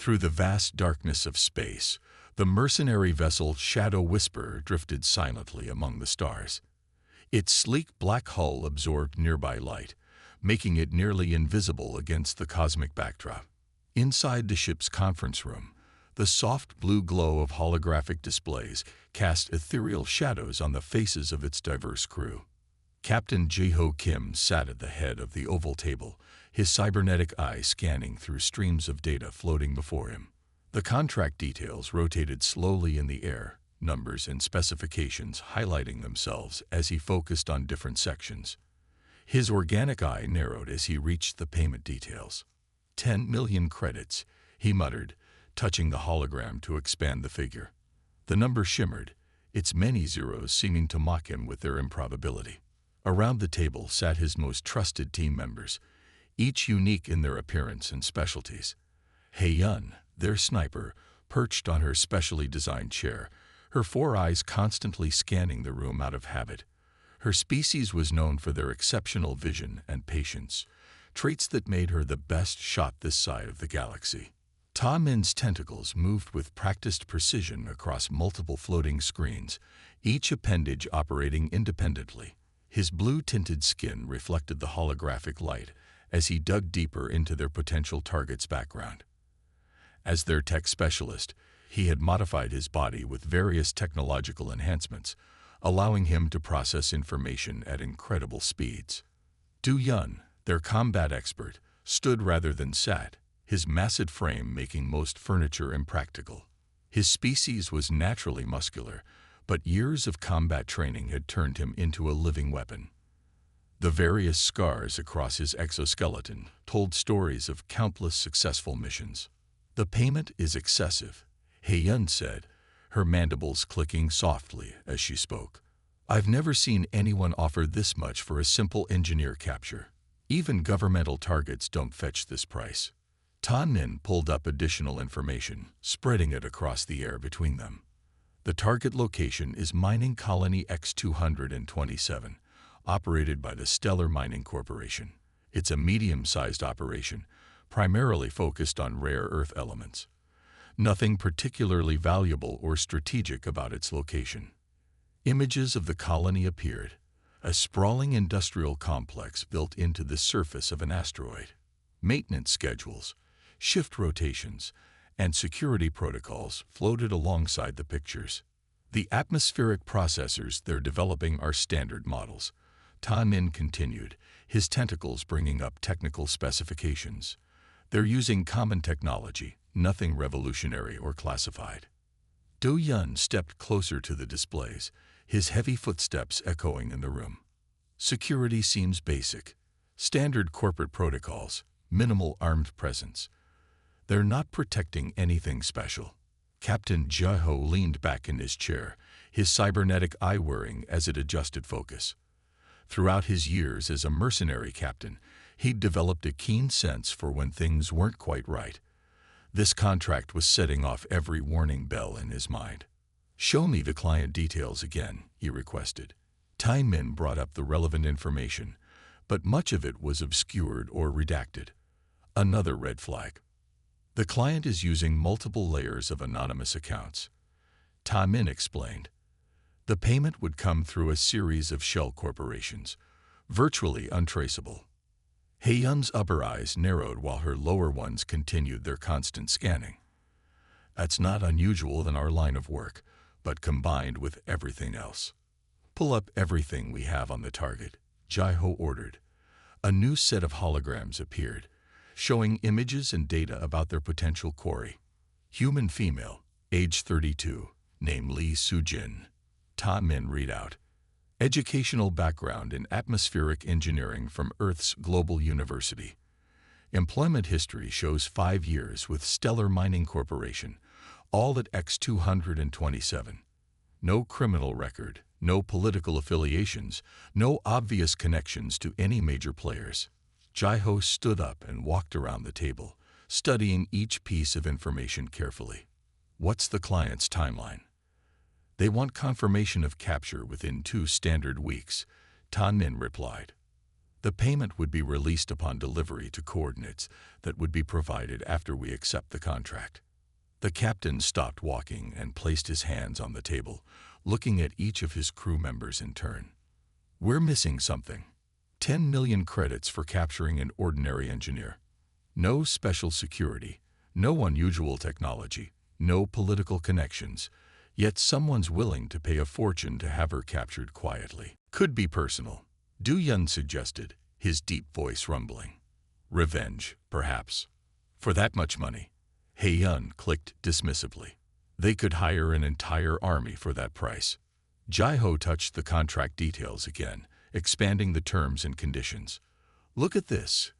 Through the vast darkness of space, the mercenary vessel Shadow Whisperer drifted silently among the stars. Its sleek black hull absorbed nearby light, making it nearly invisible against the cosmic backdrop. Inside the ship's conference room, the soft blue glow of holographic displays cast ethereal shadows on the faces of its diverse crew. Captain Jae-ho Kim sat at the head of the oval table, his cybernetic eye scanning through streams of data floating before him. The contract details rotated slowly in the air, numbers and specifications highlighting themselves as he focused on different sections. His organic eye narrowed as he reached the payment details. 10 million credits, he muttered, touching the hologram to expand the figure. The number shimmered, its many zeros seeming to mock him with their improbability. Around the table sat his most trusted team members, each unique in their appearance and specialties. Hye-yun, their sniper, perched on her specially designed chair, her four eyes constantly scanning the room out of habit. Her species was known for their exceptional vision and patience, traits that made her the best shot this side of the galaxy. Ta-min's tentacles moved with practiced precision across multiple floating screens, each appendage operating independently. His blue-tinted skin reflected the holographic light as he dug deeper into their potential target's background. As their tech specialist, he had modified his body with various technological enhancements, allowing him to process information at incredible speeds. Du-yun, their combat expert, stood rather than sat, his massive frame making most furniture impractical. His species was naturally muscular, but years of combat training had turned him into a living weapon. The various scars across his exoskeleton told stories of countless successful missions. "The payment is excessive," Hye-yun said, her mandibles clicking softly as she spoke. "I've never seen anyone offer this much for a simple engineer capture. Even governmental targets don't fetch this price." Ta-min pulled up additional information, spreading it across the air between them. The target location is Mining Colony X-227, operated by the Stellar Mining Corporation. It's a medium-sized operation, primarily focused on rare earth elements. Nothing particularly valuable or strategic about its location. Images of the colony appeared, a sprawling industrial complex built into the surface of an asteroid. Maintenance schedules, shift rotations, and security protocols floated alongside the pictures. "The atmospheric processors they're developing are standard models," Ta-min continued, his tentacles bringing up technical specifications. "They're using common technology, nothing revolutionary or classified." Du-yun stepped closer to the displays, his heavy footsteps echoing in the room. "Security seems basic. Standard corporate protocols, minimal armed presence. They're not protecting anything special." Captain Jae-ho leaned back in his chair, his cybernetic eye whirring as it adjusted focus. Throughout his years as a mercenary captain, he'd developed a keen sense for when things weren't quite right. This contract was setting off every warning bell in his mind. "Show me the client details again," he requested. Ta-min brought up the relevant information, but much of it was obscured or redacted. Another red flag. "The client is using multiple layers of anonymous accounts," Ta-min explained. "The payment would come through a series of shell corporations, virtually untraceable." Hye-yun's upper eyes narrowed while her lower ones continued their constant scanning. "That's not unusual in our line of work, but combined with everything else." "Pull up everything we have on the target," Jae-ho ordered. A new set of holograms appeared, showing images and data about their potential quarry. "Human female, age 32, name Lee Soo-jin." Ta-min readout. "Educational background in atmospheric engineering from Earth's Global University. Employment history shows 5 years with Stellar Mining Corporation, all at X-227. No criminal record, no political affiliations, no obvious connections to any major players." Jae-ho stood up and walked around the table, studying each piece of information carefully. "What's the client's timeline?" "They want confirmation of capture within 2 standard weeks," Ta-min replied. The payment would be released upon delivery to coordinates that would be provided after we accept the contract. The captain stopped walking and placed his hands on the table, looking at each of his crew members in turn. We're missing something. 10 million credits for capturing an ordinary engineer. No special security, no unusual technology, no political connections, yet someone's willing to pay a fortune to have her captured quietly. Could be personal, Du Yun suggested, his deep voice rumbling. Revenge, perhaps. For that much money. He Yun clicked dismissively. They could hire an entire army for that price. Jai Ho touched the contract details again, expanding the terms and conditions. Look at this.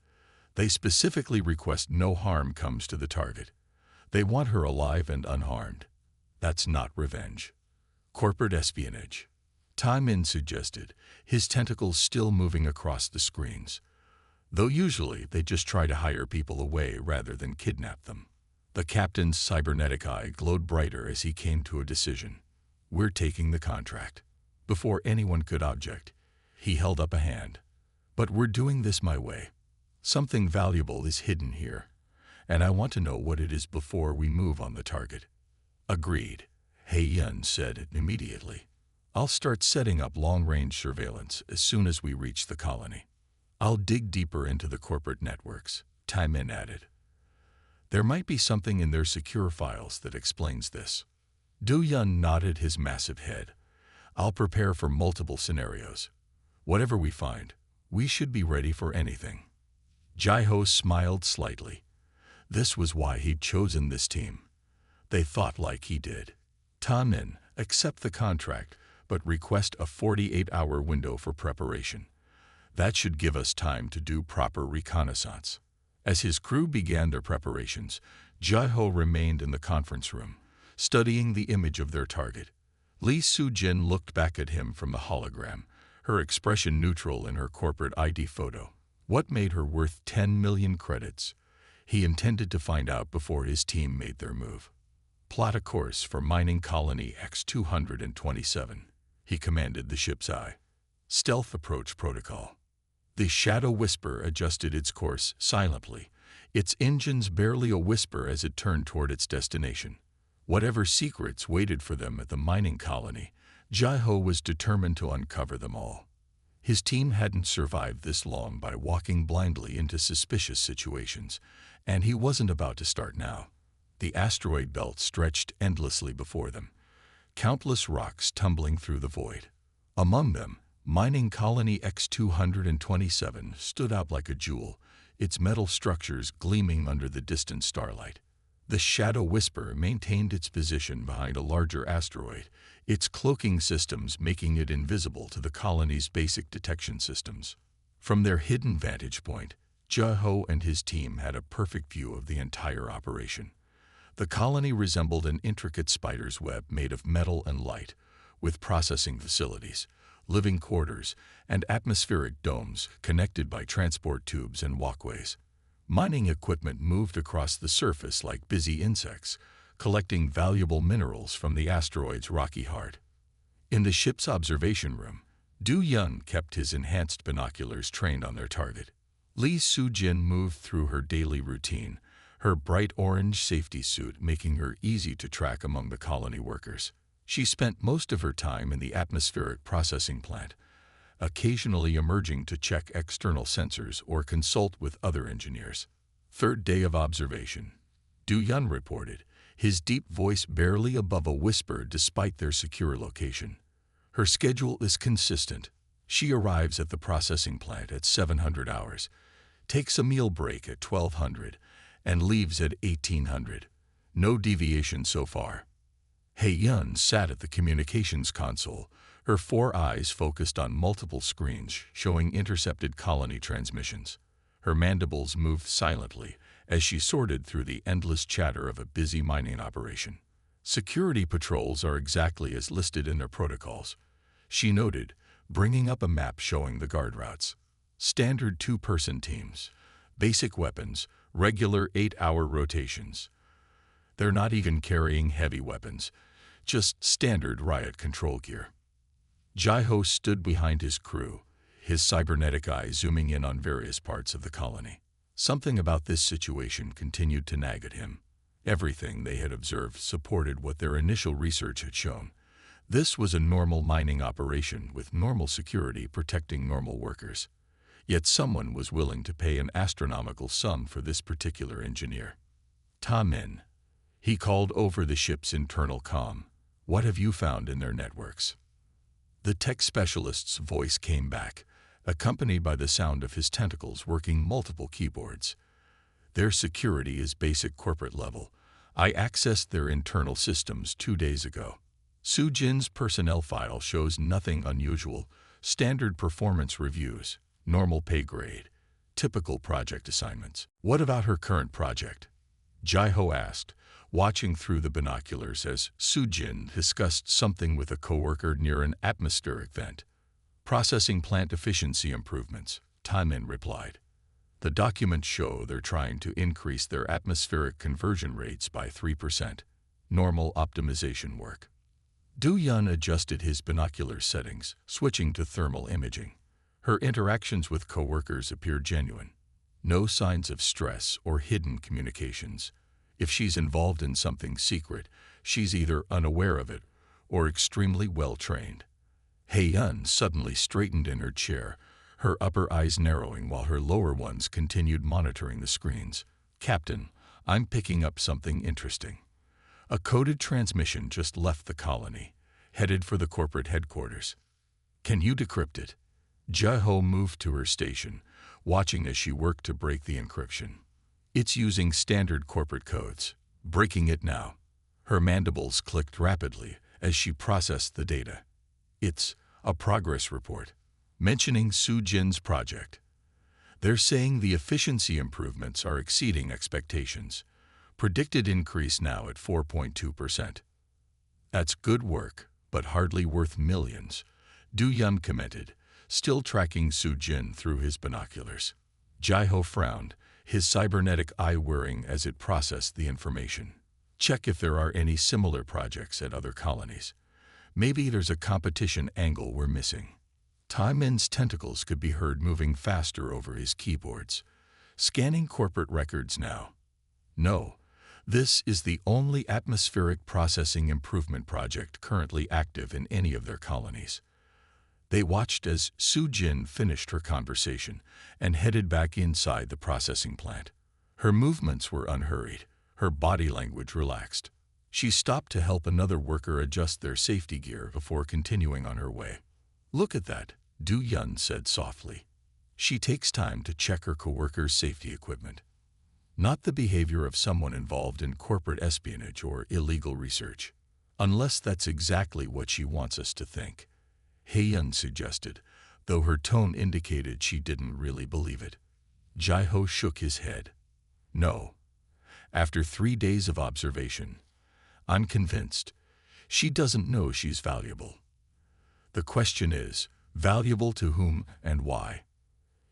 They specifically request no harm comes to the target. They want her alive and unharmed. That's not revenge. Corporate espionage. Tai Min suggested, his tentacles still moving across the screens. Though usually they just try to hire people away rather than kidnap them. The captain's cybernetic eye glowed brighter as he came to a decision. We're taking the contract. Before anyone could object, he held up a hand. But we're doing this my way. Something valuable is hidden here, and I want to know what it is before we move on the target. Agreed, He Yun said immediately. I'll start setting up long-range surveillance as soon as we reach the colony. I'll dig deeper into the corporate networks, Tai Min added. There might be something in their secure files that explains this. Du Yun nodded his massive head. I'll prepare for multiple scenarios. Whatever we find, we should be ready for anything. Jai Ho smiled slightly. This was why he'd chosen this team. They thought like he did. Tai Min, accept the contract, but request a 48-hour window for preparation. That should give us time to do proper reconnaissance. As his crew began their preparations, Jai Ho remained in the conference room, studying the image of their target. Li Sujin looked back at him from the hologram, her expression neutral in her corporate ID photo. What made her worth 10 million credits? He intended to find out before his team made their move. Plot a course for mining colony X-227, he commanded the ship's eye. Stealth approach protocol. The Shadow Whisper adjusted its course silently, its engines barely a whisper as it turned toward its destination. Whatever secrets waited for them at the mining colony, Jai Ho was determined to uncover them all. His team hadn't survived this long by walking blindly into suspicious situations, and he wasn't about to start now. The asteroid belt stretched endlessly before them, countless rocks tumbling through the void. Among them, mining colony X-227 stood out like a jewel, its metal structures gleaming under the distant starlight. The Shadow Whisper maintained its position behind a larger asteroid, its cloaking systems making it invisible to the colony's basic detection systems. From their hidden vantage point, Jai Ho and his team had a perfect view of the entire operation. The colony resembled an intricate spider's web made of metal and light, with processing facilities, living quarters, and atmospheric domes connected by transport tubes and walkways. Mining equipment moved across the surface like busy insects, collecting valuable minerals from the asteroid's rocky heart. In the ship's observation room, Du Yun kept his enhanced binoculars trained on their target. Li Sujin moved through her daily routine, her bright orange safety suit making her easy to track among the colony workers. She spent most of her time in the atmospheric processing plant, occasionally emerging to check external sensors or consult with other engineers. Third day of observation. Du Yun reported, his deep voice barely above a whisper despite their secure location. Her schedule is consistent. She arrives at the processing plant at 700 hours, takes a meal break at 1200, and leaves at 1800. No deviation so far. He Yun sat at the communications console, her four eyes focused on multiple screens showing intercepted colony transmissions. Her mandibles moved silently as she sorted through the endless chatter of a busy mining operation. Security patrols are exactly as listed in their protocols, she noted, bringing up a map showing the guard routes. Standard two-person teams, basic weapons, regular 8-hour rotations. They're not even carrying heavy weapons, just standard riot control gear. Jai Ho stood behind his crew, his cybernetic eye zooming in on various parts of the colony. Something about this situation continued to nag at him. Everything they had observed supported what their initial research had shown. This was a normal mining operation with normal security protecting normal workers. Yet someone was willing to pay an astronomical sum for this particular engineer. "Tamin," he called over the ship's internal comm. "What have you found in their networks?" The tech specialist's voice came back, accompanied by the sound of his tentacles working multiple keyboards. "Their security is basic corporate level. I accessed their internal systems 2 days ago. Sujin's personnel file shows nothing unusual. Standard performance reviews, normal pay grade, typical project assignments." "What about her current project?" Jaiho asked, watching through the binoculars as Sujin discussed something with a coworker near an atmospheric vent. "Processing plant efficiency improvements," Taimin replied. "The documents show they're trying to increase their atmospheric conversion rates by 3%. Normal optimization work." Du Yun adjusted his binocular settings, switching to thermal imaging. Her interactions with coworkers appeared genuine. No signs of stress or hidden communications. If she's involved in something secret, she's either unaware of it or extremely well-trained. Hei-Yun suddenly straightened in her chair, her upper eyes narrowing while her lower ones continued monitoring the screens. "Captain, I'm picking up something interesting. A coded transmission just left the colony, headed for the corporate headquarters. Can you decrypt it?" Jaiho moved to her station, watching as she worked to break the encryption. "It's using standard corporate codes. Breaking it now." Her mandibles clicked rapidly as she processed the data. "It's a progress report, mentioning Sujin's project. They're saying the efficiency improvements are exceeding expectations. Predicted increase now at 4.2%. "That's good work, but hardly worth millions," Du Yun commented, still tracking Sujin through his binoculars. Jaiho frowned, his cybernetic eye whirring as it processed the information. "Check if there are any similar projects at other colonies. Maybe there's a competition angle we're missing." Taimin's tentacles could be heard moving faster over his keyboards. "Scanning corporate records now. No. This is the only atmospheric processing improvement project currently active in any of their colonies." They watched as Sujin finished her conversation and headed back inside the processing plant. Her movements were unhurried, her body language relaxed. She stopped to help another worker adjust their safety gear before continuing on her way. "Look at that," Du Yun said softly. "She takes time to check her coworkers' safety equipment. Not the behavior of someone involved in corporate espionage or illegal research. Unless that's exactly what she wants us to think," Hei-Yun suggested, though her tone indicated she didn't really believe it. Jaiho shook his head. "No. After 3 days of observation, I'm convinced. She doesn't know she's valuable. The question is, valuable to whom and why?"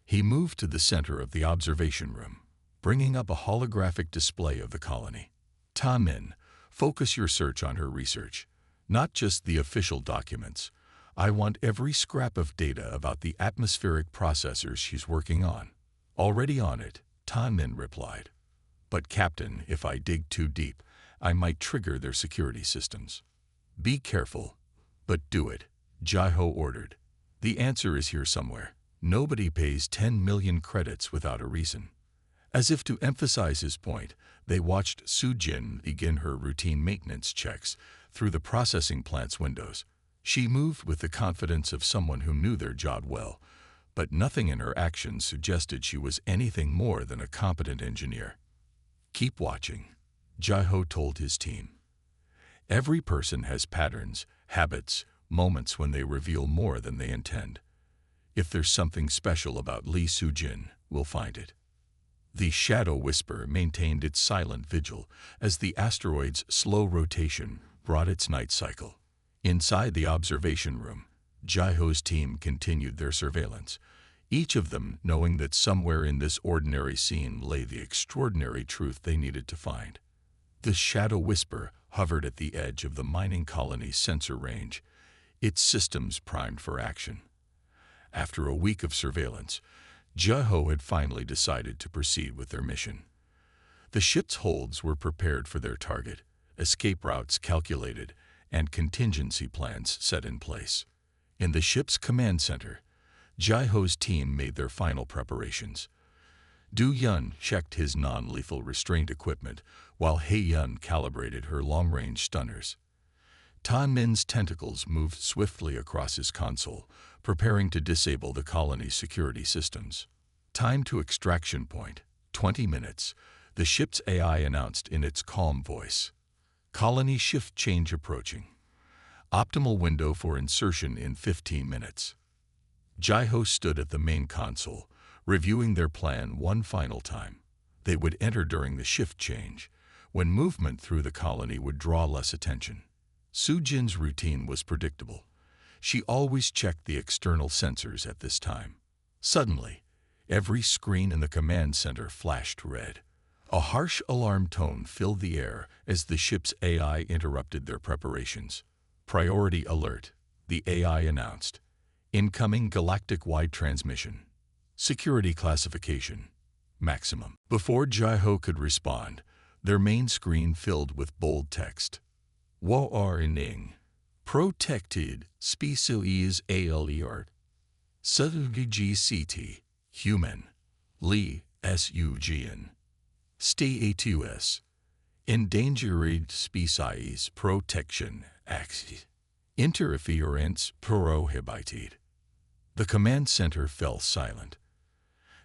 He moved to the center of the observation room, bringing up a holographic display of the colony. "Tamin, focus your search on her research, not just the official documents. I want every scrap of data about the atmospheric processors she's working on." "Already on it," Tamin replied. "But Captain, if I dig too deep, I might trigger their security systems." "Be careful, but do it," Jaiho ordered. "The answer is here somewhere. Nobody pays 10 million credits without a reason." As if to emphasize his point, they watched Sujin begin her routine maintenance checks through the processing plant's windows. She moved with the confidence of someone who knew their job well, but nothing in her actions suggested she was anything more than a competent engineer. "Keep watching," Jaiho told his team. "Every person has patterns, habits, moments when they reveal more than they intend. If there's something special about Lee Sujin, we'll find it." The Shadow Whisper maintained its silent vigil as the asteroid's slow rotation brought its night cycle. Inside the observation room, Jaiho's team continued their surveillance, each of them knowing that somewhere in this ordinary scene lay the extraordinary truth they needed to find. The Shadow Whisper hovered at the edge of the mining colony's sensor range, its systems primed for action. After a week of surveillance, Jeho had finally decided to proceed with their mission. The ship's holds were prepared for their target, escape routes calculated, and contingency plans set in place. In the ship's command center, Jeho's team made their final preparations. Du Yun checked his non-lethal restraint equipment, while He Yun calibrated her long-range stunners. Tan Min's tentacles moved swiftly across his console, preparing to disable the colony's security systems. Time to extraction point, 20 minutes, the ship's AI announced in its calm voice. Colony shift change approaching. Optimal window for insertion in 15 minutes. Jeho stood at the main console, reviewing their plan one final time. They would enter during the shift change, when movement through the colony would draw less attention. Sujin's routine was predictable. She always checked the external sensors at this time. Suddenly, every screen in the command center flashed red. A harsh alarm tone filled the air as the ship's AI interrupted their preparations. Priority alert, the AI announced. Incoming galactic-wide transmission. Security classification. Maximum. Before Jeho could respond, their main screen filled with bold text. Warning. Protected species alert. SUGCT. Human. Li SUGN. Status. Endangered Species Protection Act. Interference prohibited. The command center fell silent.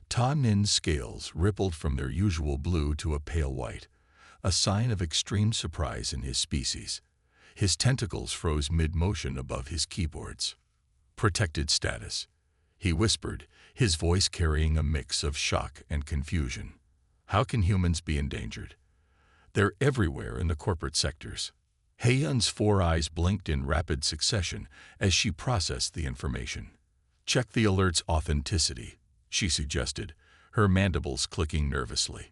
Tan Min's scales rippled from their usual blue to a pale white, a sign of extreme surprise in his species. His tentacles froze mid-motion above his keyboards. Protected status, he whispered, his voice carrying a mix of shock and confusion. How can humans be endangered? They're everywhere in the corporate sectors. Heyun's 4 eyes blinked in rapid succession as she processed the information. Check the alert's authenticity, she suggested, her mandibles clicking nervously.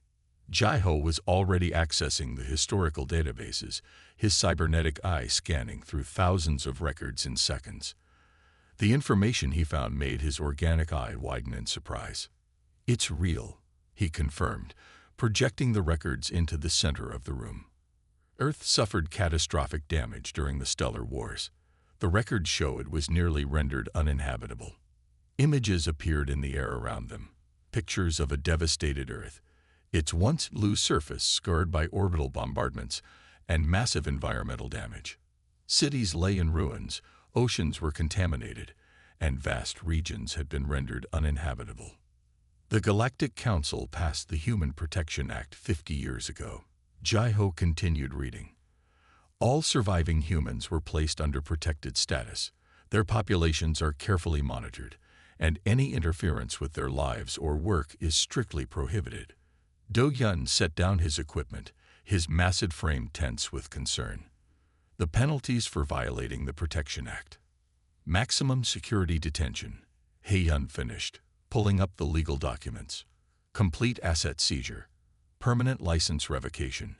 Jeho was already accessing the historical databases, his cybernetic eye scanning through thousands of records in seconds. The information he found made his organic eye widen in surprise. It's real, he confirmed, projecting the records into the center of the room. Earth suffered catastrophic damage during the stellar wars. The records show it was nearly rendered uninhabitable. Images appeared in the air around them, pictures of a devastated Earth, its once blue surface scarred by orbital bombardments and massive environmental damage. Cities lay in ruins, oceans were contaminated, and vast regions had been rendered uninhabitable. The Galactic Council passed the Human Protection Act 50 years ago. Jeho continued reading. All surviving humans were placed under protected status. Their populations are carefully monitored, and any interference with their lives or work is strictly prohibited. Do Yun set down his equipment, his massive frame tense with concern. The penalties for violating the Protection Act. Maximum security detention. He Yun finished, pulling up the legal documents. Complete asset seizure. Permanent license revocation.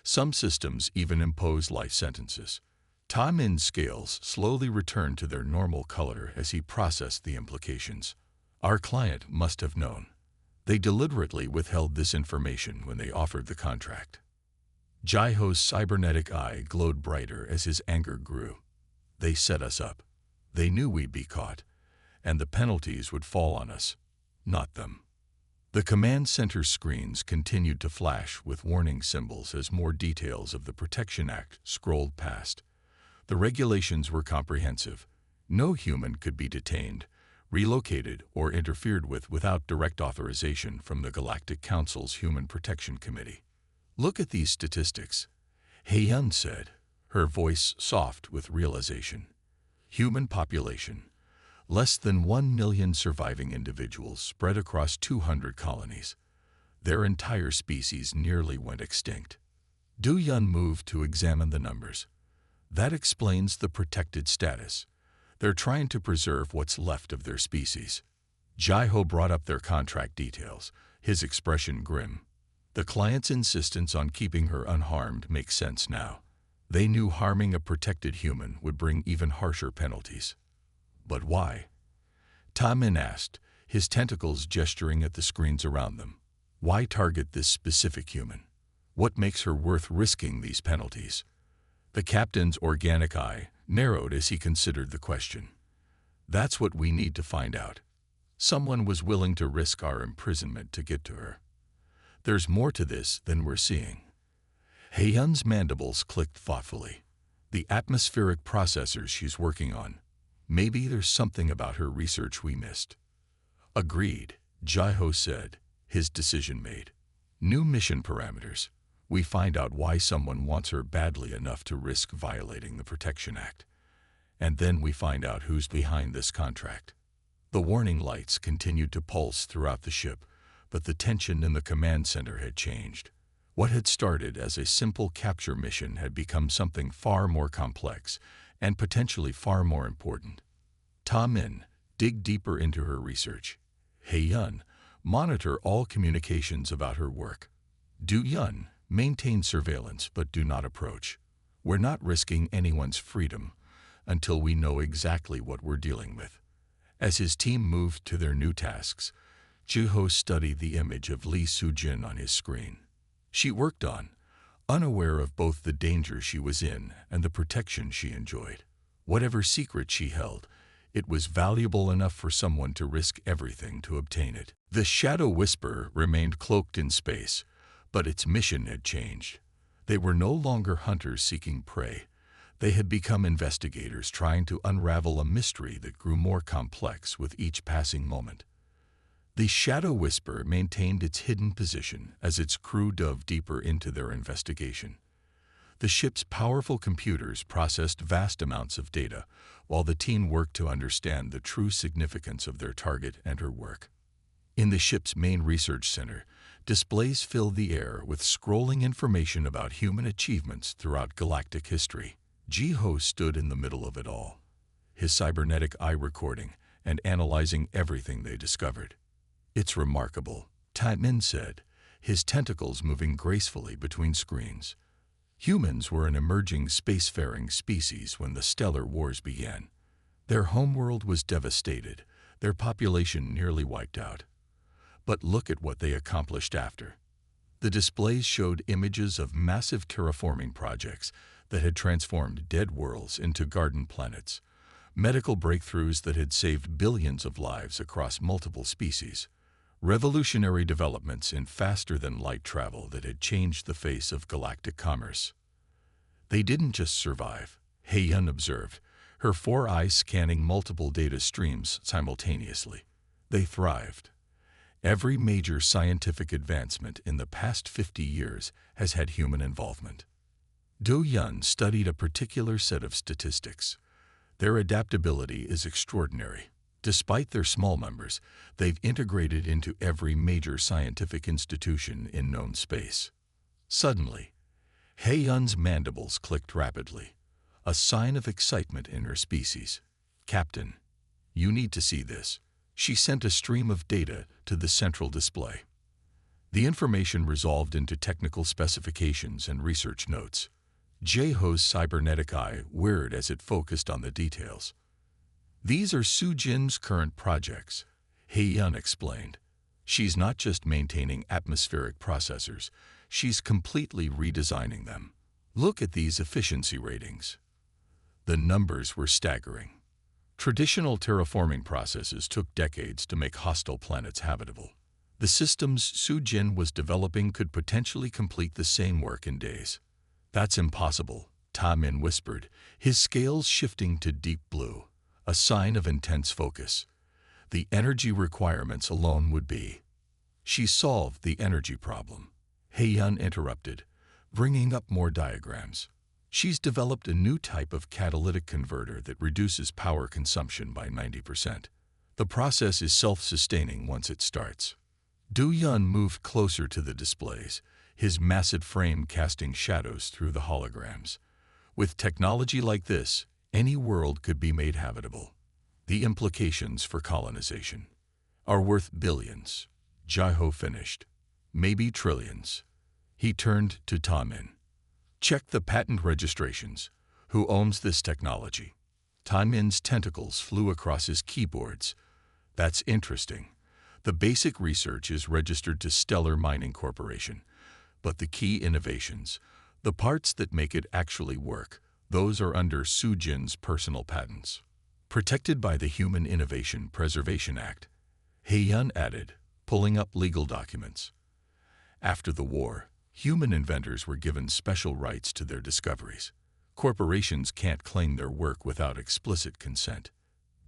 Some systems even impose life sentences. Tan Min's scales slowly returned to their normal color as he processed the implications. Our client must have known. They deliberately withheld this information when they offered the contract. Jeho's cybernetic eye glowed brighter as his anger grew. They set us up. They knew we'd be caught, and the penalties would fall on us, not them. The command center screens continued to flash with warning symbols as more details of the Protection Act scrolled past. The regulations were comprehensive. No human could be detained, relocated, or interfered with without direct authorization from the Galactic Council's Human Protection Committee. Look at these statistics, Heyun said, her voice soft with realization. Human population. Less than 1 million surviving individuals spread across 200 colonies. Their entire species nearly went extinct. Du Yun moved to examine the numbers. That explains the protected status. They're trying to preserve what's left of their species. Jeho brought up their contract details, his expression grim. The client's insistence on keeping her unharmed makes sense now. They knew harming a protected human would bring even harsher penalties. But why? Ta Min asked, his tentacles gesturing at the screens around them. Why target this specific human? What makes her worth risking these penalties? The captain's organic eye narrowed as he considered the question. That's what we need to find out. Someone was willing to risk our imprisonment to get to her. There's more to this than we're seeing. Heyun's mandibles clicked thoughtfully. The atmospheric processors she's working on. Maybe there's something about her research we missed. Agreed, Jaiho said, his decision made. New mission parameters. We find out why someone wants her badly enough to risk violating the Protection Act. And then we find out who's behind this contract. The warning lights continued to pulse throughout the ship, but the tension in the command center had changed. What had started as a simple capture mission had become something far more complex and potentially far more important. Ta Min, dig deeper into her research. Heyun, monitor all communications about her work. Du Yun, maintain surveillance but do not approach. We're not risking anyone's freedom until we know exactly what we're dealing with. As his team moved to their new tasks, Jaiho studied the image of Lee Soo-jin on his screen. She worked on, unaware of both the danger she was in and the protection she enjoyed. Whatever secret she held, it was valuable enough for someone to risk everything to obtain it. The Shadow Whisperer remained cloaked in space, but its mission had changed. They were no longer hunters seeking prey. They had become investigators trying to unravel a mystery that grew more complex with each passing moment. The Shadow Whisperer maintained its hidden position as its crew dove deeper into their investigation. The ship's powerful computers processed vast amounts of data, while the team worked to understand the true significance of their target and her work. In the ship's main research center, displays filled the air with scrolling information about human achievements throughout galactic history. Jaiho stood in the middle of it all, his cybernetic eye recording and analyzing everything they discovered. It's remarkable, Ta Min said, his tentacles moving gracefully between screens. Humans were an emerging spacefaring species when the stellar wars began. Their homeworld was devastated, their population nearly wiped out. But look at what they accomplished after. The displays showed images of massive terraforming projects that had transformed dead worlds into garden planets, medical breakthroughs that had saved billions of lives across multiple species, revolutionary developments in faster-than-light travel that had changed the face of galactic commerce. They didn't just survive, Heyun observed, her 4 eyes scanning multiple data streams simultaneously. They thrived. Every major scientific advancement in the past 50 years has had human involvement. Do Yun studied a particular set of statistics. Their adaptability is extraordinary. Despite their small numbers, they've integrated into every major scientific institution in known space. Suddenly, Heyun's mandibles clicked rapidly, a sign of excitement in her species. Captain, you need to see this. She sent a stream of data to the central display. The information resolved into technical specifications and research notes. Jaiho's cybernetic eye whirred as it focused on the details. These are Soo-jin's current projects, Heyun explained. She's not just maintaining atmospheric processors, she's completely redesigning them. Look at these efficiency ratings. The numbers were staggering. Traditional terraforming processes took decades to make hostile planets habitable. The systems Soo-jin was developing could potentially complete the same work in days. That's impossible, Ta Min whispered, his scales shifting to deep blue, a sign of intense focus. The energy requirements alone would be. She solved the energy problem. Heyun interrupted, bringing up more diagrams. She's developed a new type of catalytic converter that reduces power consumption by 90%. The process is self-sustaining once it starts. Du Yun moved closer to the displays, his massive frame casting shadows through the holograms. With technology like this, any world could be made habitable. The implications for colonization are worth billions. Jaiho finished. Maybe trillions. He turned to Ta Min. Check the patent registrations. Who owns this technology? Ta Min's tentacles flew across his keyboards. That's interesting. The basic research is registered to Stellar Mining Corporation, but the key innovations, the parts that make it actually work, those are under Sujin's personal patents. Protected by the Human Innovation Preservation Act, He-yun added, pulling up legal documents. After the war, human inventors were given special rights to their discoveries. Corporations can't claim their work without explicit consent.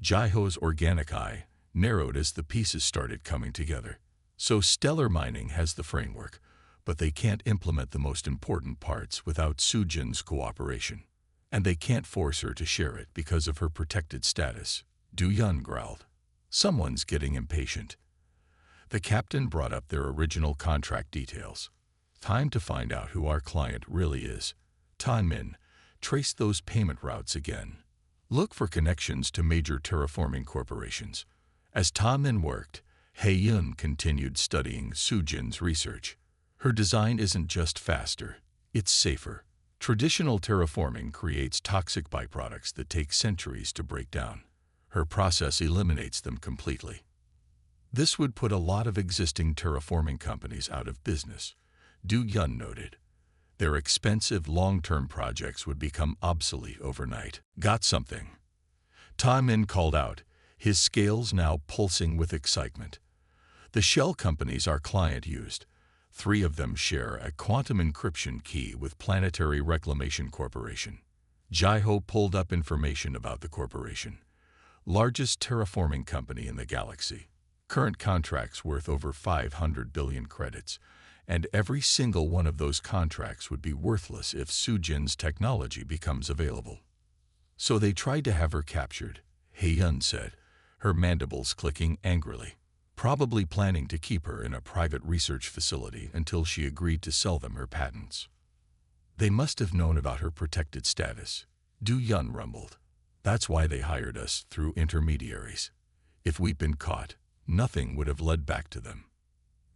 Jaiho's organic eye narrowed as the pieces started coming together. So Stellar Mining has the framework, but they can't implement the most important parts without Sujin's cooperation. And they can't force her to share it because of her protected status, Du-yun growled. Someone's getting impatient. The captain brought up their original contract details. Time to find out who our client really is. Tan-min, trace those payment routes again. Look for connections to major terraforming corporations. As Tan-min worked, He-yun continued studying Sujin's research. Her design isn't just faster, it's safer. Traditional terraforming creates toxic byproducts that take centuries to break down. Her process eliminates them completely. This would put a lot of existing terraforming companies out of business, Du-yun noted. Their expensive long-term projects would become obsolete overnight. Got something? Tan-min called out, his scales now pulsing with excitement. The shell companies our client used, 3 of them share a quantum encryption key with Planetary Reclamation Corporation. Jaiho pulled up information about the corporation. Largest terraforming company in the galaxy. Current contracts worth over 500 billion credits, and every single one of those contracts would be worthless if Sujin's technology becomes available. So they tried to have her captured, He-yun said, her mandibles clicking angrily, probably planning to keep her in a private research facility until she agreed to sell them her patents. They must have known about her protected status, Du-yun rumbled. That's why they hired us through intermediaries. If we'd been caught, nothing would have led back to them.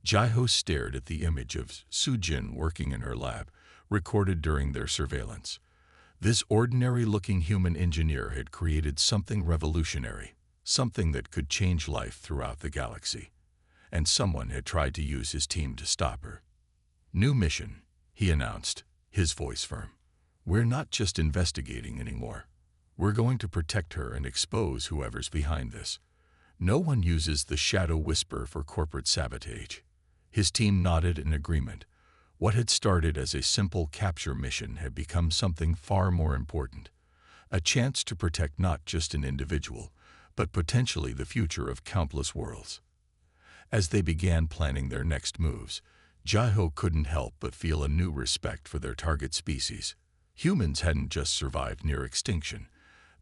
Jaiho stared at the image of Sujin working in her lab, recorded during their surveillance. This ordinary-looking human engineer had created something revolutionary, something that could change life throughout the galaxy. And someone had tried to use his team to stop her. New mission, he announced, his voice firm. We're not just investigating anymore. We're going to protect her and expose whoever's behind this. No one uses the Shadow Whisper for corporate sabotage. His team nodded in agreement. What had started as a simple capture mission had become something far more important. A chance to protect not just an individual, but potentially the future of countless worlds. As they began planning their next moves, Jaiho couldn't help but feel a new respect for their target species. Humans hadn't just survived near extinction.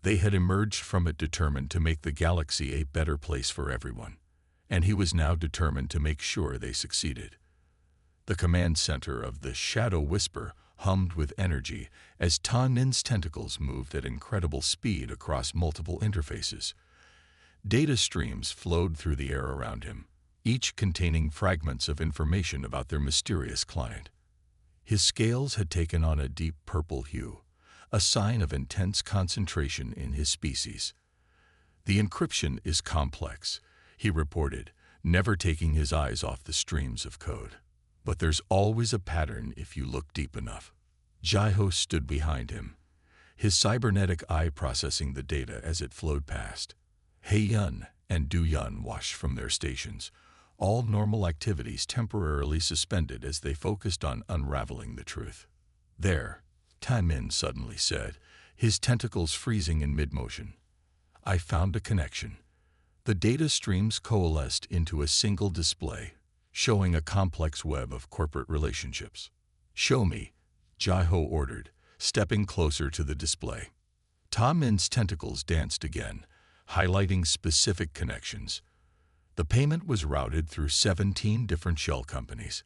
They had emerged from it determined to make the galaxy a better place for everyone. And he was now determined to make sure they succeeded. The command center of the Shadow Whisper hummed with energy as Tan-min's tentacles moved at incredible speed across multiple interfaces. Data streams flowed through the air around him, each containing fragments of information about their mysterious client. His scales had taken on a deep purple hue, a sign of intense concentration in his species. The encryption is complex, he reported, never taking his eyes off the streams of code. But there's always a pattern if you look deep enough. Jaiho stood behind him, his cybernetic eye processing the data as it flowed past. He-yun and Du-yun watched from their stations, all normal activities temporarily suspended as they focused on unraveling the truth. There, Tan-min suddenly said, his tentacles freezing in mid-motion. I found a connection. The data streams coalesced into a single display, showing a complex web of corporate relationships. Show me, Jaiho ordered, stepping closer to the display. Tan-min's tentacles danced again, highlighting specific connections. The payment was routed through 17 different shell companies,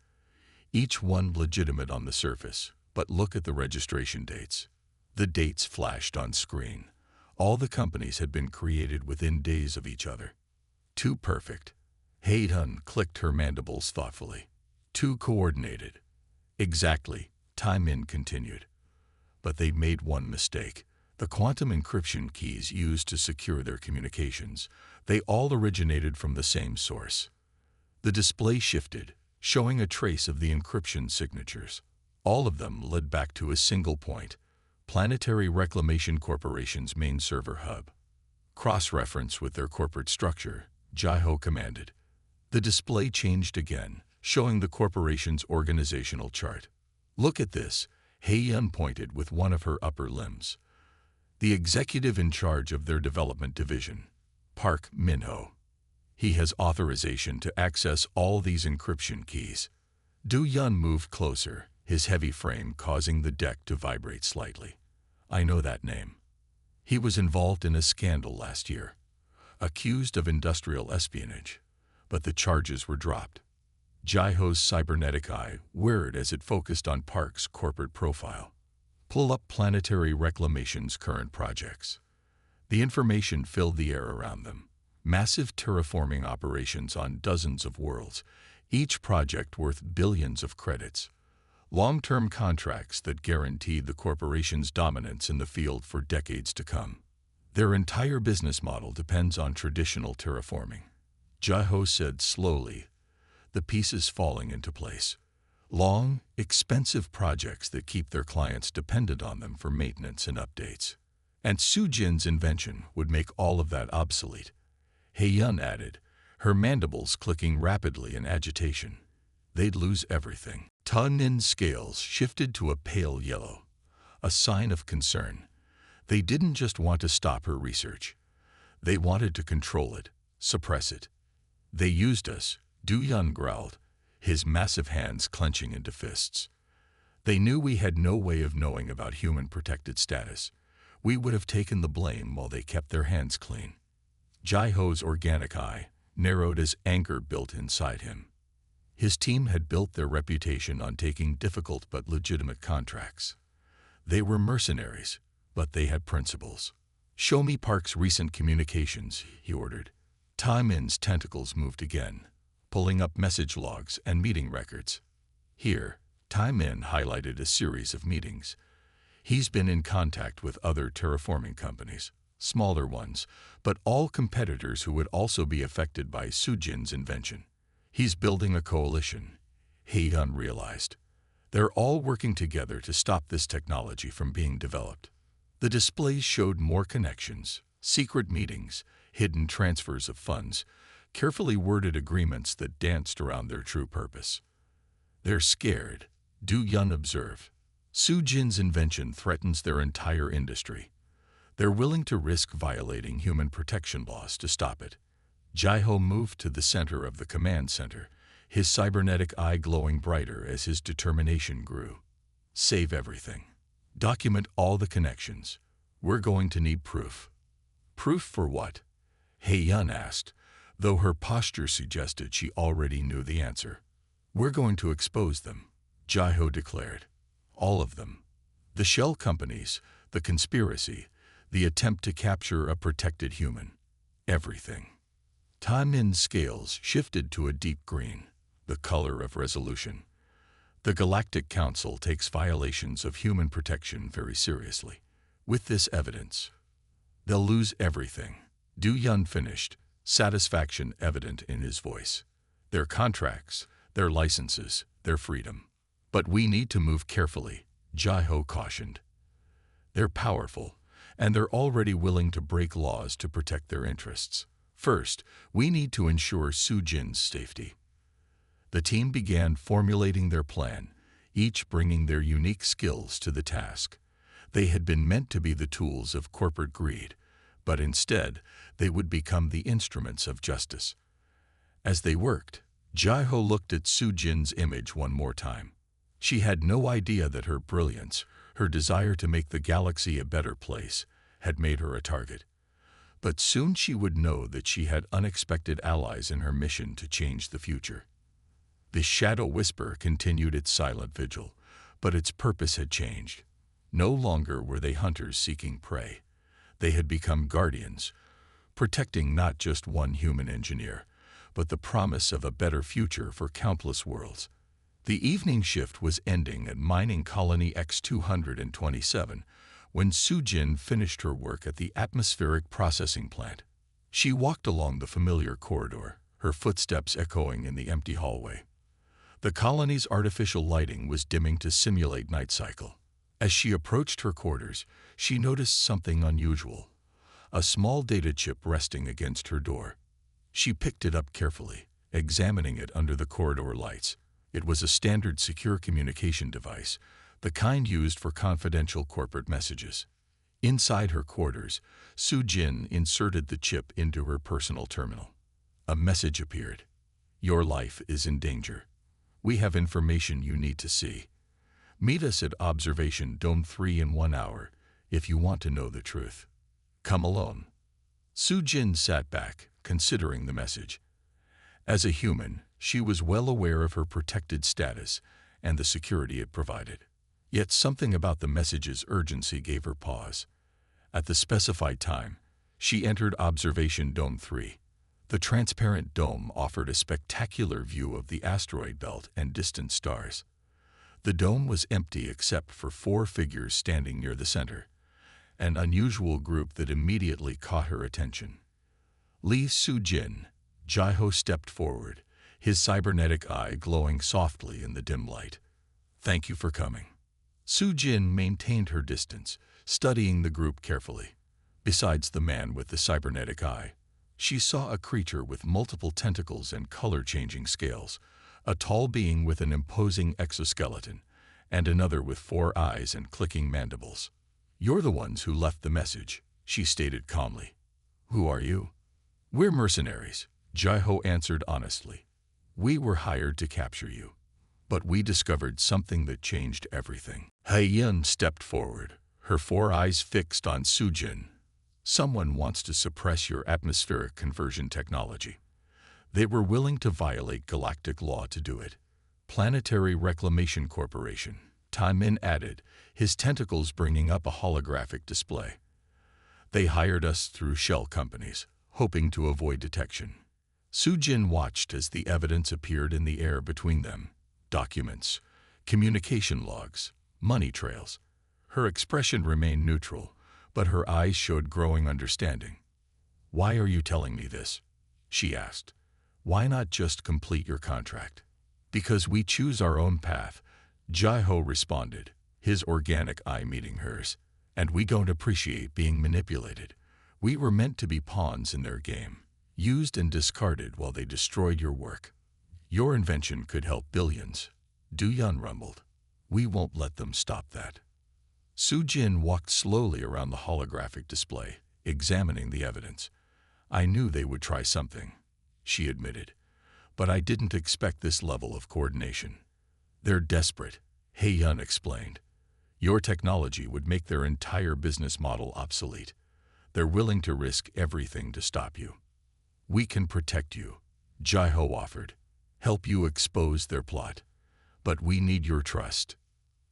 each one legitimate on the surface, but look at the registration dates. The dates flashed on screen. All the companies had been created within days of each other. Too perfect. He-yun clicked her mandibles thoughtfully. Too coordinated. Exactly, Tan-min continued. But they made one mistake. The quantum encryption keys used to secure their communications, they all originated from the same source. The display shifted, showing a trace of the encryption signatures. All of them led back to a single point, Planetary Reclamation Corporation's main server hub. Cross-reference with their corporate structure, Jai-Ho commanded. The display changed again, showing the corporation's organizational chart. "Look at this," Hei-Yun pointed with one of her upper limbs. "The executive in charge of their development division, Park Min-ho. He has authorization to access all these encryption keys." Du-Yun moved closer, his heavy frame causing the deck to vibrate slightly. "I know that name. He was involved in a scandal last year, accused of industrial espionage, but the charges were dropped." Jai-Ho's cybernetic eye whirred as it focused on Park's corporate profile. "Pull up Planetary Reclamation's current projects." The information filled the air around them. Massive terraforming operations on dozens of worlds, each project worth billions of credits. Long-term contracts that guaranteed the corporation's dominance in the field for decades to come. Their entire business model depends on traditional terraforming. Jai-Ho said slowly, the pieces falling into place. Long, expensive projects that keep their clients dependent on them for maintenance and updates. And Su-Jin's invention would make all of that obsolete. Hei-Yun added, her mandibles clicking rapidly in agitation. They'd lose everything. Ta-Nin's scales shifted to a pale yellow, a sign of concern. They didn't just want to stop her research. They wanted to control it, suppress it. "They used us," Du-Yun growled, his massive hands clenching into fists. "They knew we had no way of knowing about human protected status. We would have taken the blame while they kept their hands clean." Jai-Ho's organic eye narrowed as anger built inside him. His team had built their reputation on taking difficult but legitimate contracts. They were mercenaries, but they had principles. "Show me Park's recent communications," he ordered. Ta-Nin's tentacles moved again, pulling up message logs and meeting records. Here, Ta-Nin highlighted a series of meetings. He's been in contact with other terraforming companies, smaller ones, but all competitors who would also be affected by Su-Jin's invention. He's building a coalition, Hei-Yun realized. They're all working together to stop this technology from being developed. The displays showed more connections, secret meetings, hidden transfers of funds, carefully worded agreements that danced around their true purpose. "They're scared," Du-Yun observed. "Su-Jin's invention threatens their entire industry. They're willing to risk violating human protection laws to stop it." Jai-Ho moved to the center of the command center, his cybernetic eye glowing brighter as his determination grew. "Save everything. Document all the connections. We're going to need proof." "Proof for what?" Hei-Yun asked, though her posture suggested she already knew the answer. "We're going to expose them," Jai-Ho declared. "All of them. The shell companies, the conspiracy, the attempt to capture a protected human. Everything." Ta-Nin's scales shifted to a deep green, the color of resolution. "The Galactic Council takes violations of human protection very seriously. With this evidence, they'll lose everything." Du-Yun finished, satisfaction evident in his voice. "Their contracts, their licenses, their freedom. But we need to move carefully," Jai-Ho cautioned. "They're powerful, and they're already willing to break laws to protect their interests. First, we need to ensure Su-Jin's safety." The team began formulating their plan, each bringing their unique skills to the task. They had been meant to be the tools of corporate greed, but instead, they would become the instruments of justice. As they worked, Jai-Ho looked at Su-Jin's image one more time. She had no idea that her brilliance, her desire to make the galaxy a better place, had made her a target. But soon she would know that she had unexpected allies in her mission to change the future. The Shadow Whisper continued its silent vigil, but its purpose had changed. No longer were they hunters seeking prey. They had become guardians, protecting not just one human engineer, but the promise of a better future for countless worlds. The evening shift was ending at mining colony X-227, when Su-Jin finished her work at the atmospheric processing plant. She walked along the familiar corridor, her footsteps echoing in the empty hallway. The colony's artificial lighting was dimming to simulate night cycle. As she approached her quarters, she noticed something unusual, a small data chip resting against her door. She picked it up carefully, examining it under the corridor lights. It was a standard secure communication device, the kind used for confidential corporate messages. Inside her quarters, Su-Jin inserted the chip into her personal terminal. A message appeared. "Your life is in danger. We have information you need to see. Meet us at Observation Dome 3 in 1 hour if you want to know the truth. Come alone." Su-Jin sat back, considering the message. As a human, she was well aware of her protected status and the security it provided. Yet something about the message's urgency gave her pause. At the specified time, she entered Observation Dome 3. The transparent dome offered a spectacular view of the asteroid belt and distant stars. The dome was empty except for 4 figures standing near the center, an unusual group that immediately caught her attention. Lee Su-Jin, Jaiho stepped forward, his cybernetic eye glowing softly in the dim light. "Thank you for coming." Su-Jin maintained her distance, studying the group carefully. Besides the man with the cybernetic eye, she saw a creature with multiple tentacles and color-changing scales, a tall being with an imposing exoskeleton, and another with 4 eyes and clicking mandibles. "You're the ones who left the message," she stated calmly. "Who are you?" "We're mercenaries," Jaiho answered honestly. "We were hired to capture you. But we discovered something that changed everything." Hae-yun stepped forward, her 4 eyes fixed on Su-Jin. "Someone wants to suppress your atmospheric conversion technology. They were willing to violate galactic law to do it." "Planetary Reclamation Corporation," Taemin added, his tentacles bringing up a holographic display. "They hired us through shell companies, hoping to avoid detection." Su-Jin watched as the evidence appeared in the air between them. Documents, communication logs, money trails. Her expression remained neutral, but her eyes showed growing understanding. "Why are you telling me this?" she asked. "Why not just complete your contract?" "Because we choose our own path," Jaiho responded, his organic eye meeting hers. "And we don't appreciate being manipulated. We were meant to be pawns in their game, used and discarded while they destroyed your work. Your invention could help billions," Du-Yun rumbled. "We won't let them stop that." Su-Jin walked slowly around the holographic display, examining the evidence. "I knew they would try something," she admitted, "but I didn't expect this level of coordination." "They're desperate," Hae-yun explained. "Your technology would make their entire business model obsolete. They're willing to risk everything to stop you." "We can protect you," Jaiho offered. "Help you expose their plot. But we need your trust."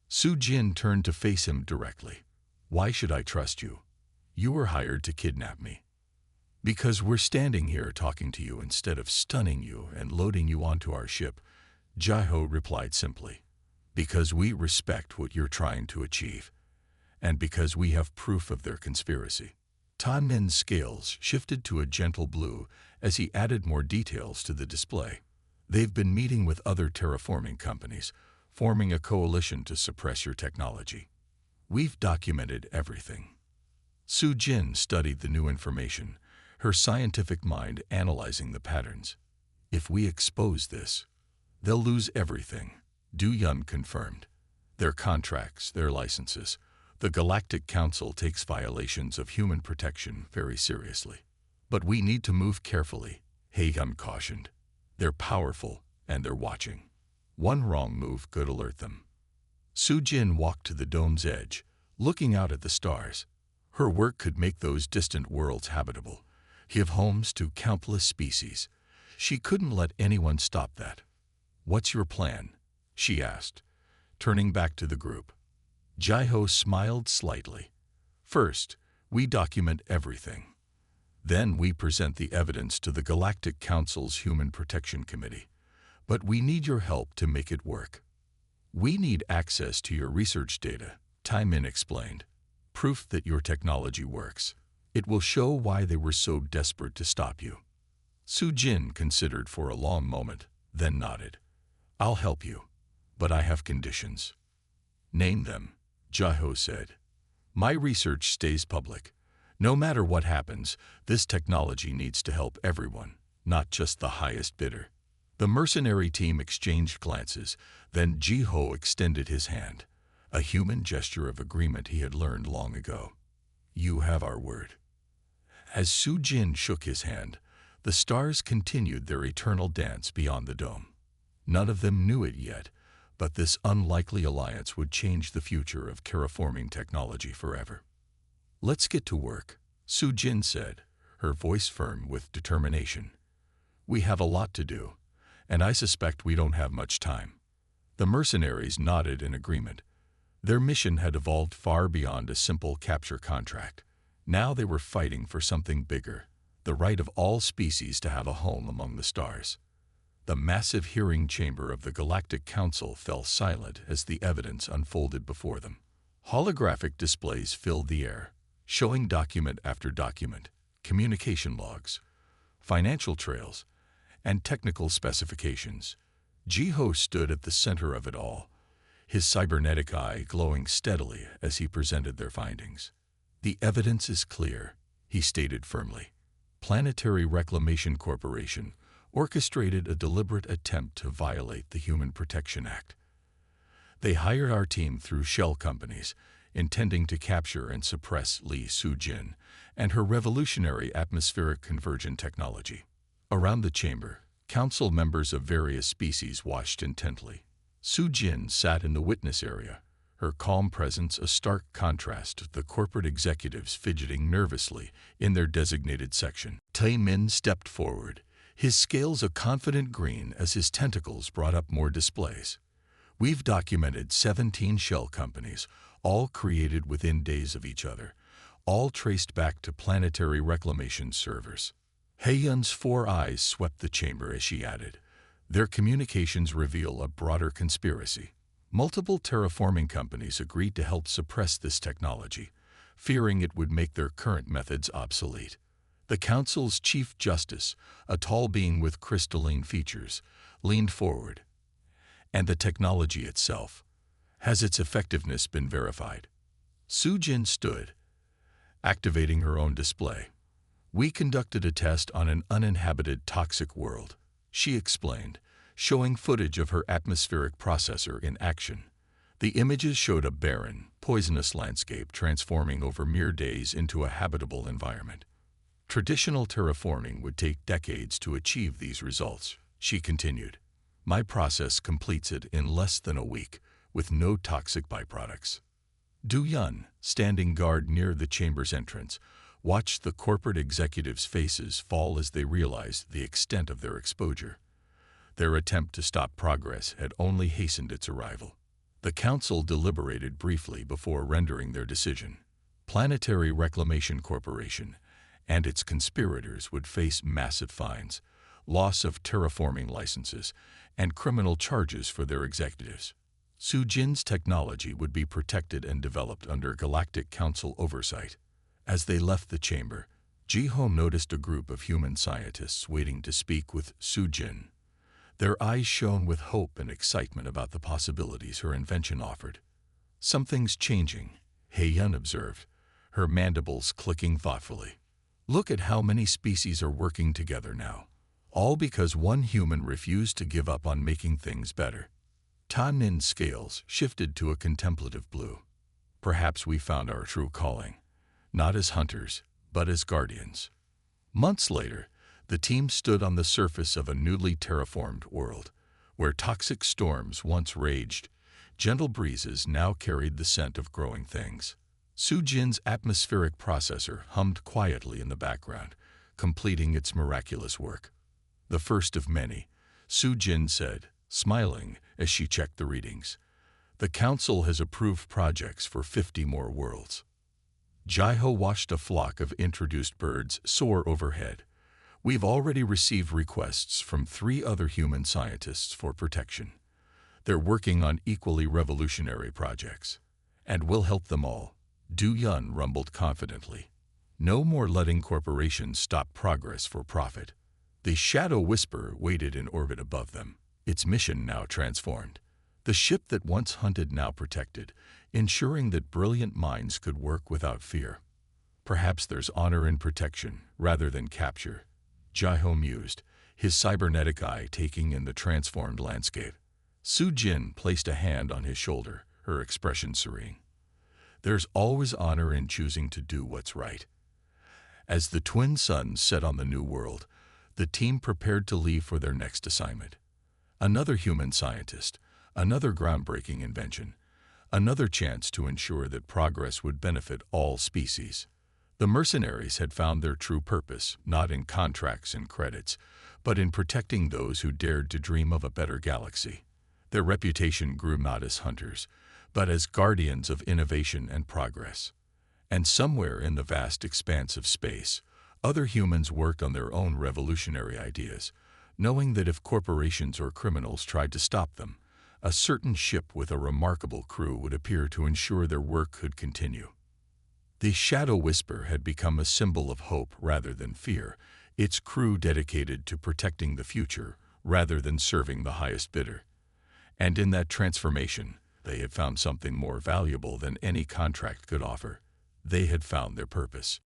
Su-Jin turned to face him directly. "Why should I trust you? You were hired to kidnap me." "Because we're standing here talking to you instead of stunning you and loading you onto our ship," Jaiho replied simply. "Because we respect what you're trying to achieve. And because we have proof of their conspiracy." Taemin's scales shifted to a gentle blue as he added more details to the display. "They've been meeting with other terraforming companies, forming a coalition to suppress your technology. We've documented everything." Su-Jin studied the new information, her scientific mind analyzing the patterns. "If we expose this, they'll lose everything," Du-Yun confirmed. "Their contracts, their licenses. The Galactic Council takes violations of human protection very seriously. But we need to move carefully," Hae-yun cautioned. "They're powerful, and they're watching. One wrong move could alert them." Su-Jin walked to the dome's edge, looking out at the stars. Her work could make those distant worlds habitable, give homes to countless species. She couldn't let anyone stop that. "What's your plan?" she asked, turning back to the group. Jaiho smiled slightly. "First, we document everything. Then we present the evidence to the Galactic Council's Human Protection Committee. But we need your help to make it work." "We need access to your research data," Taemin explained. proof that your technology works. It will show why they were so desperate to stop you." Su Jin considered for a long moment, then nodded. "I'll help you, but I have conditions." "Name them," Jiho said. "My research stays public. No matter what happens, this technology needs to help everyone, not just the highest bidder." The mercenary team exchanged glances, then Jiho extended his hand, a human gesture of agreement he had learned long ago. "You have our word." As Su Jin shook his hand, the stars continued their eternal dance beyond the dome. None of them knew it yet, but this unlikely alliance would change the future of terraforming technology forever. "Let's get to work," Su Jin said, her voice firm with determination. "We have a lot to do, and I suspect we don't have much time." The mercenaries nodded in agreement. Their mission had evolved far beyond a simple capture contract. Now they were fighting for something bigger, the right of all species to have a home among the stars. The massive hearing chamber of the Galactic Council fell silent as the evidence unfolded before them. Holographic displays filled the air, showing document after document, communication logs, financial trails, and technical specifications. Jiho stood at the center of it all, his cybernetic eye glowing steadily as he presented their findings. "The evidence is clear," he stated firmly. "Planetary Reclamation Corporation orchestrated a deliberate attempt to violate the Human Protection Act. They hired our team through shell companies, intending to capture and suppress Li Su-jin and her revolutionary atmospheric conversion technology." Around the chamber, council members of various species watched intently. Su-jin sat in the witness area, her calm presence a stark contrast to the corporate executives fidgeting nervously in their designated section. Tae-min stepped forward, his scales a confident green as his tentacles brought up more displays. "We've documented 17 shell companies, all created within days of each other, all traced back to planetary reclamation servers." Hae-yun's 4 eyes swept the chamber as she added, "Their communications reveal a broader conspiracy. Multiple terraforming companies agreed to help suppress this technology, fearing it would make their current methods obsolete. The Council's Chief Justice, a tall being with crystalline features, leaned forward. And the technology itself. Has its effectiveness been verified?" Su-jin stood, activating her own display. "We conducted a test on an uninhabited toxic world," she explained, showing footage of her atmospheric processor in action. The images showed a barren, poisonous landscape transforming over mere days into a habitable environment. "Traditional terraforming would take decades to achieve these results," she continued. "My process completes it in less than a week, with no toxic byproducts." Du-yun, standing guard near the chamber's entrance, watched the corporate executives' faces fall as they realized the extent of their exposure. Their attempt to stop progress had only hastened its arrival. The council deliberated briefly before rendering their decision. Planetary Reclamation Corporation and its conspirators would face massive fines, loss of terraforming licenses, and criminal charges for their executives. Su-jin's technology would be protected and developed under Galactic Council oversight. As they left the chamber, Jiho noticed a group of human scientists waiting to speak with Su-jin. Their eyes shone with hope and excitement about the possibilities her invention offered. "Something's changing," Hae-yun observed, her mandibles clicking thoughtfully. "Look at how many species are working together now, all because one human refused to give up on making things better." Ta-nin's scales shifted to a contemplative blue. "Perhaps we found our true calling, not as hunters, but as guardians." Months later, the team stood on the surface of a newly terraformed world, where toxic storms once raged. Gentle breezes now carried the scent of growing things. Su-jin's atmospheric processor hummed quietly in the background, completing its miraculous work. "The first of many," Su-jin said, smiling as she checked the readings. "The council has approved projects for 50 more worlds." Jiho watched a flock of introduced birds soar overhead. "We've already received requests from 3 other human scientists for protection. They're working on equally revolutionary projects, and we'll help them all." Du Yun rumbled confidently. No more letting corporations stop progress for profit. The Shadow Whisper waited in orbit above them, its mission now transformed. The ship that once hunted now protected, ensuring that brilliant minds could work without fear. Perhaps there's honor in protection rather than capture, Jaiho mused, his cybernetic eye taking in the transformed landscape. Su Jin placed a hand on his shoulder, her expression serene. There's always honor in choosing to do what's right. As the twin suns set on the new world, the team prepared to leave for their next assignment. Another human scientist, another groundbreaking invention, another chance to ensure that progress would benefit all species. The mercenaries had found their true purpose, not in contracts and credits, but in protecting those who dared to dream of a better galaxy. Their reputation grew not as hunters, but as guardians of innovation and progress. And somewhere in the vast expanse of space, other humans worked on their own revolutionary ideas, knowing that if corporations or criminals tried to stop them, a certain ship with a remarkable crew would appear to ensure their work could continue. The Shadow Whisper had become a symbol of hope rather than fear, its crew dedicated to protecting the future rather than serving the highest bidder. And in that transformation, they had found something more valuable than any contract could offer. They had found their purpose.